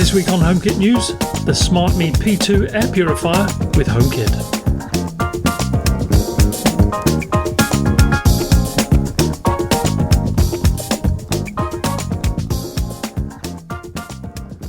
This week on HomeKit News, the Smartmi P2 Air Purifier with HomeKit.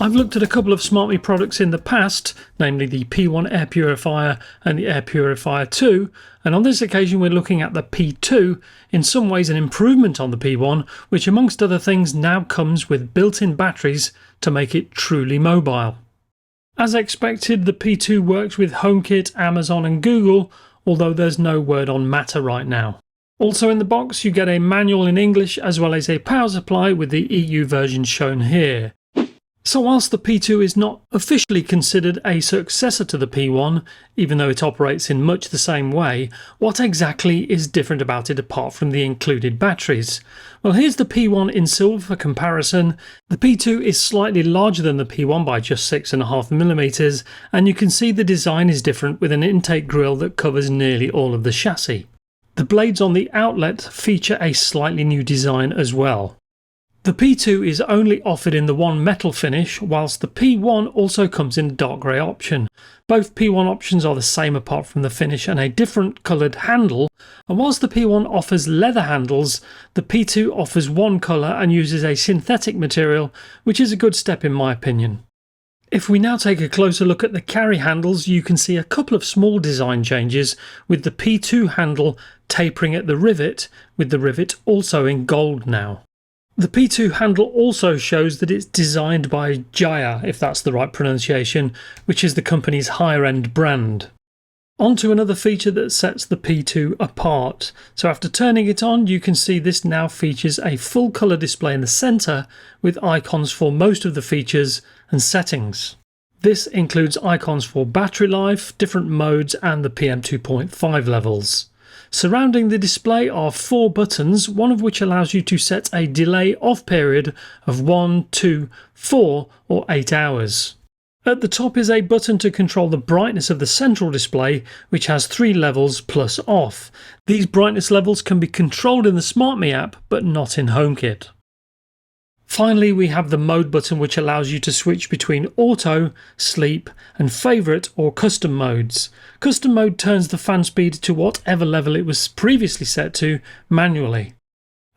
I've looked at a couple of Smartmi products in the past, namely the P1 Air Purifier and the Air Purifier 2, and on this occasion we're looking at the P2, in some ways an improvement on the P1, which amongst other things now comes with built-in batteries to make it truly mobile. As expected, the P2 works with HomeKit, Amazon and Google, although there's no word on Matter right now. Also in the box you get a manual in English as well as a power supply with the EU version shown here. So whilst the P2 is not officially considered a successor to the P1, even though it operates in much the same way, what exactly is different about it apart from the included batteries? Well, here's the P1 in silver for comparison. The P2 is slightly larger than the P1 by just 6.5mm, and you can see the design is different with an intake grille that covers nearly all of the chassis. The blades on the outlet feature a slightly new design as well. The P2 is only offered in the one metal finish, whilst the P1 also comes in a dark grey option. Both P1 options are the same apart from the finish and a different coloured handle, and whilst the P1 offers leather handles, the P2 offers one colour and uses a synthetic material, which is a good step in my opinion. If we now take a closer look at the carry handles, you can see a couple of small design changes, with the P2 handle tapering at the rivet, with the rivet also in gold now. The P2 handle also shows that it's designed by Jaya, if that's the right pronunciation, which is the company's higher end brand. On to another feature that sets the P2 apart. So after turning it on, you can see this now features a full colour display in the centre with icons for most of the features and settings. This includes icons for battery life, different modes and the PM 2.5 levels. Surrounding the display are 4 buttons, one of which allows you to set a delay off period of 1, 2, 4 or 8 hours. At the top is a button to control the brightness of the central display, which has 3 levels plus off. These brightness levels can be controlled in the Smartmi app but not in HomeKit. Finally, we have the mode button, which allows you to switch between auto, sleep and favourite or custom modes. Custom mode turns the fan speed to whatever level it was previously set to manually.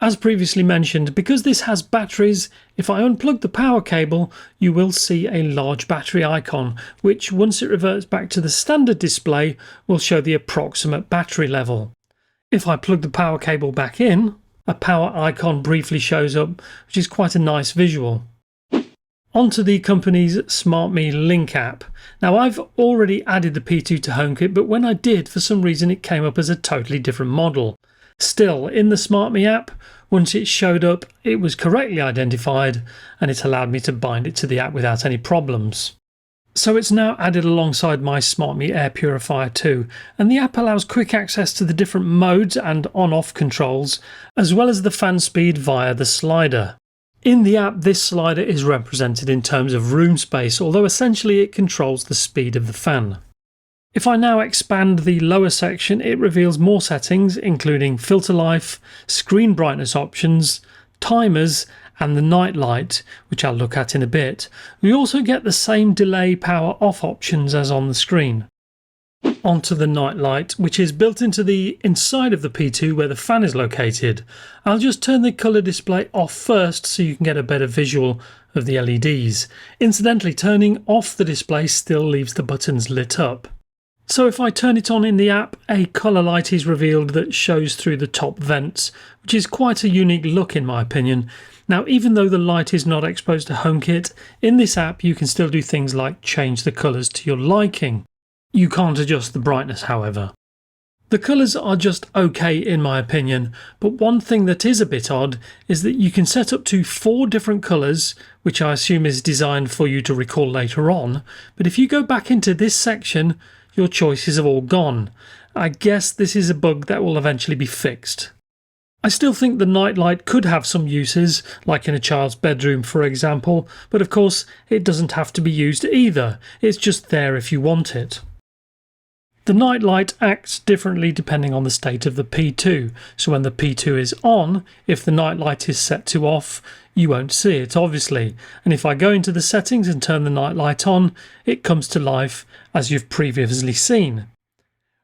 As previously mentioned, because this has batteries, if I unplug the power cable, you will see a large battery icon, which once it reverts back to the standard display will show the approximate battery level. If I plug the power cable back in, a power icon briefly shows up, which is quite a nice visual. Onto the company's Smartmi Link app. Now I've already added the P2 to HomeKit, but when I did, for some reason it came up as a totally different model. Still, in the Smartmi app, once it showed up, it was correctly identified and it allowed me to bind it to the app without any problems. So it's now added alongside my Smartmi Air Purifier 2, and the app allows quick access to the different modes and on-off controls, as well as the fan speed via the slider. In the app, this slider is represented in terms of room space, although essentially it controls the speed of the fan. If I now expand the lower section, it reveals more settings, including filter life, screen brightness options, timers, and the night light, which I'll look at in a bit. We also get the same delay power off options as on the screen. Onto the night light, which is built into the inside of the P2 where the fan is located. I'll just turn the colour display off first so you can get a better visual of the LEDs. Incidentally, turning off the display still leaves the buttons lit up. So if I turn it on in the app, a colour light is revealed that shows through the top vents, which is quite a unique look in my opinion. Now, even though the light is not exposed to HomeKit, in this app you can still do things like change the colours to your liking. You can't adjust the brightness, however. The colours are just okay in my opinion, but one thing that is a bit odd is that you can set up to 4 different colours, which I assume is designed for you to recall later on, but if you go back into this section, your choices have all gone. I guess this is a bug that will eventually be fixed. I still think the nightlight could have some uses, like in a child's bedroom for example, but of course it doesn't have to be used either, it's just there if you want it. The night light acts differently depending on the state of the P2, so when the P2 is on, if the night light is set to off, you won't see it obviously, and if I go into the settings and turn the night light on, it comes to life as you've previously seen.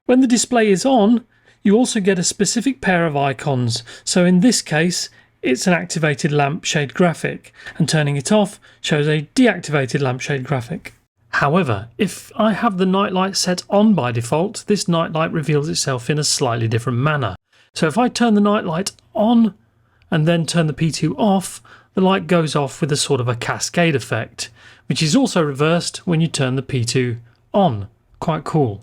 When the display is on, you also get a specific pair of icons, so in this case it's an activated lampshade graphic, and turning it off shows a deactivated lampshade graphic. However, if I have the nightlight set on by default, this nightlight reveals itself in a slightly different manner. So if I turn the nightlight on and then turn the P2 off, the light goes off with a sort of a cascade effect, which is also reversed when you turn the P2 on. Quite cool.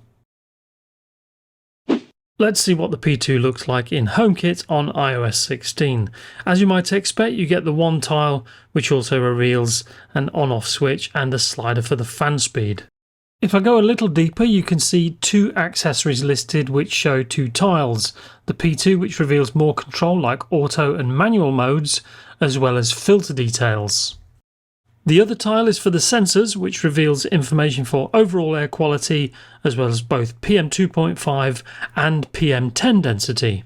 Let's see what the P2 looks like in HomeKit on iOS 16. As you might expect, you get the one tile, which also reveals an on-off switch and a slider for the fan speed. If I go a little deeper, you can see two accessories listed which show two tiles. The P2, which reveals more control like auto and manual modes, as well as filter details. The other tile is for the sensors, which reveals information for overall air quality, as well as both PM2.5 and PM10 density.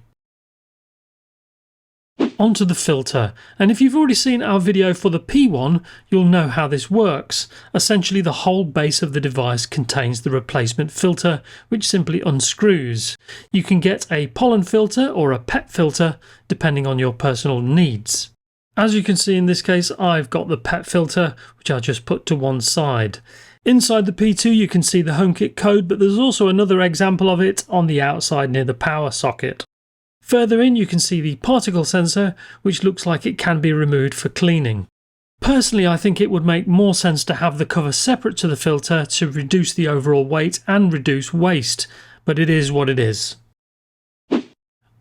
Onto the filter, and if you've already seen our video for the P1, you'll know how this works. Essentially, the whole base of the device contains the replacement filter, which simply unscrews. You can get a pollen filter or a PET filter, depending on your personal needs. As you can see in this case, I've got the PET filter, which I'll just put to one side. Inside the P2 you can see the HomeKit code, but there's also another example of it on the outside near the power socket. Further in you can see the particle sensor, which looks like it can be removed for cleaning. Personally, I think it would make more sense to have the cover separate to the filter to reduce the overall weight and reduce waste, but it is what it is.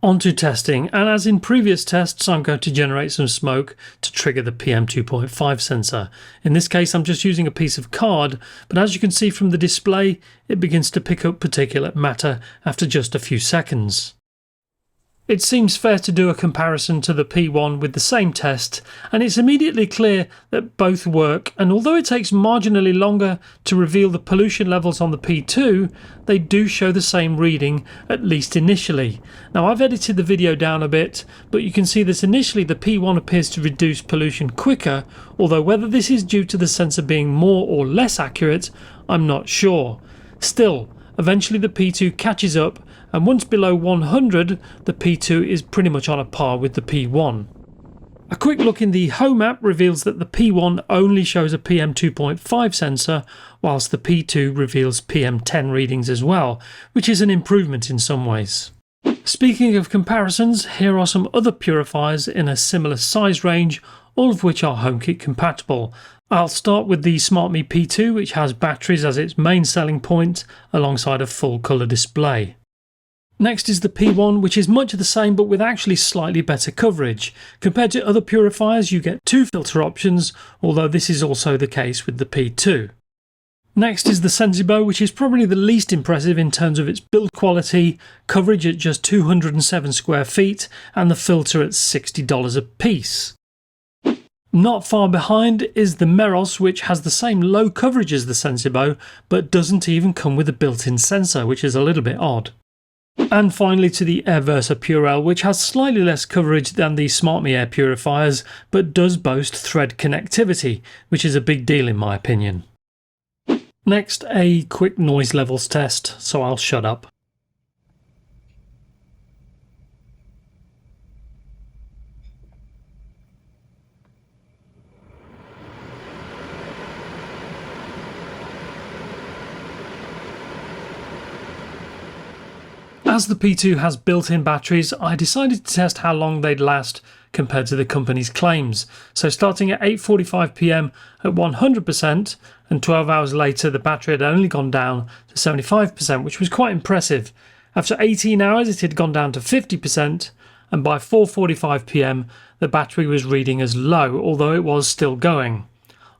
Onto testing, and as in previous tests I'm going to generate some smoke to trigger the PM2.5 sensor. In this case I'm just using a piece of card, but as you can see from the display it begins to pick up particulate matter after just a few seconds. It seems fair to do a comparison to the P1 with the same test, and it's immediately clear that both work, and although it takes marginally longer to reveal the pollution levels on the P2, they do show the same reading, at least initially. Now I've edited the video down a bit, but you can see that initially the P1 appears to reduce pollution quicker, although whether this is due to the sensor being more or less accurate, I'm not sure. Still, eventually the P2 catches up, and once below 100 the P2 is pretty much on a par with the P1. A quick look in the Home app reveals that the P1 only shows a PM2.5 sensor, whilst the P2 reveals PM10 readings as well, which is an improvement in some ways. Speaking of comparisons, here are some other purifiers in a similar size range, all of which are HomeKit compatible. I'll start with the Smartmi P2, which has batteries as its main selling point, alongside a full colour display. Next is the P1, which is much the same but with actually slightly better coverage. Compared to other purifiers you get two filter options, although this is also the case with the P2. Next is the Sensibo, which is probably the least impressive in terms of its build quality, coverage at just 207 square feet and the filter at $60 a piece. Not far behind is the Meros, which has the same low coverage as the Sensibo but doesn't even come with a built-in sensor, which is a little bit odd. And finally to the Airversa Purell, which has slightly less coverage than the Smartmi air purifiers but does boast thread connectivity, which is a big deal in my opinion. Next, a quick noise levels test, so I'll shut up. As the P2 has built-in batteries, I decided to test how long they'd last compared to the company's claims. So starting at 8:45 PM at 100% and 12 hours later the battery had only gone down to 75%, which was quite impressive. After 18 hours it had gone down to 50%, and by 4:45 PM the battery was reading as low, although it was still going.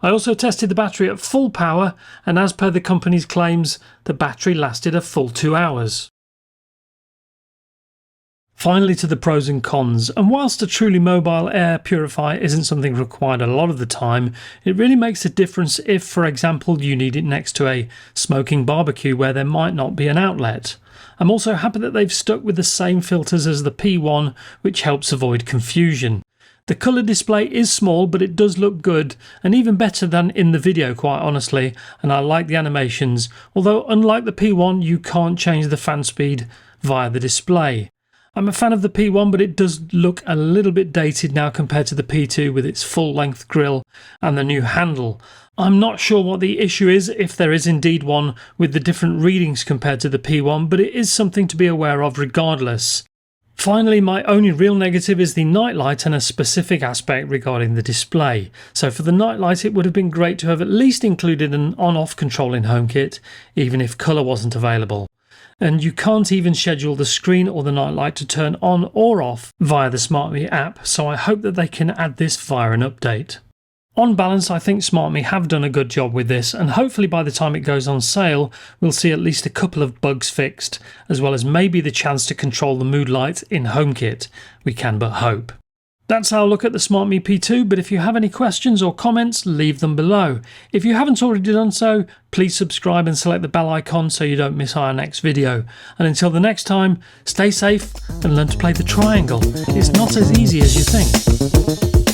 I also tested the battery at full power, and as per the company's claims the battery lasted a full 2 hours. Finally, to the pros and cons, and whilst a truly mobile air purifier isn't something required a lot of the time, it really makes a difference if, for example, you need it next to a smoking barbecue where there might not be an outlet. I'm also happy that they've stuck with the same filters as the P1, which helps avoid confusion. The colour display is small, but it does look good, and even better than in the video, quite honestly, and I like the animations, although unlike the P1 you can't change the fan speed via the display. I'm a fan of the P1, but it does look a little bit dated now compared to the P2 with its full-length grille and the new handle. I'm not sure what the issue is, if there is indeed one, with the different readings compared to the P1, but it is something to be aware of regardless. Finally, my only real negative is the nightlight and a specific aspect regarding the display. So for the nightlight, it would have been great to have at least included an on-off control in HomeKit, even if colour wasn't available. And you can't even schedule the screen or the nightlight to turn on or off via the Smartmi app, so I hope that they can add this via an update. On balance, I think Smartmi have done a good job with this, and hopefully by the time it goes on sale, we'll see at least a couple of bugs fixed, as well as maybe the chance to control the mood light in HomeKit. We can but hope. That's our look at the Smartmi P2, but if you have any questions or comments, leave them below. If you haven't already done so, please subscribe and select the bell icon so you don't miss our next video. And until the next time, stay safe and learn to play the triangle. It's not as easy as you think.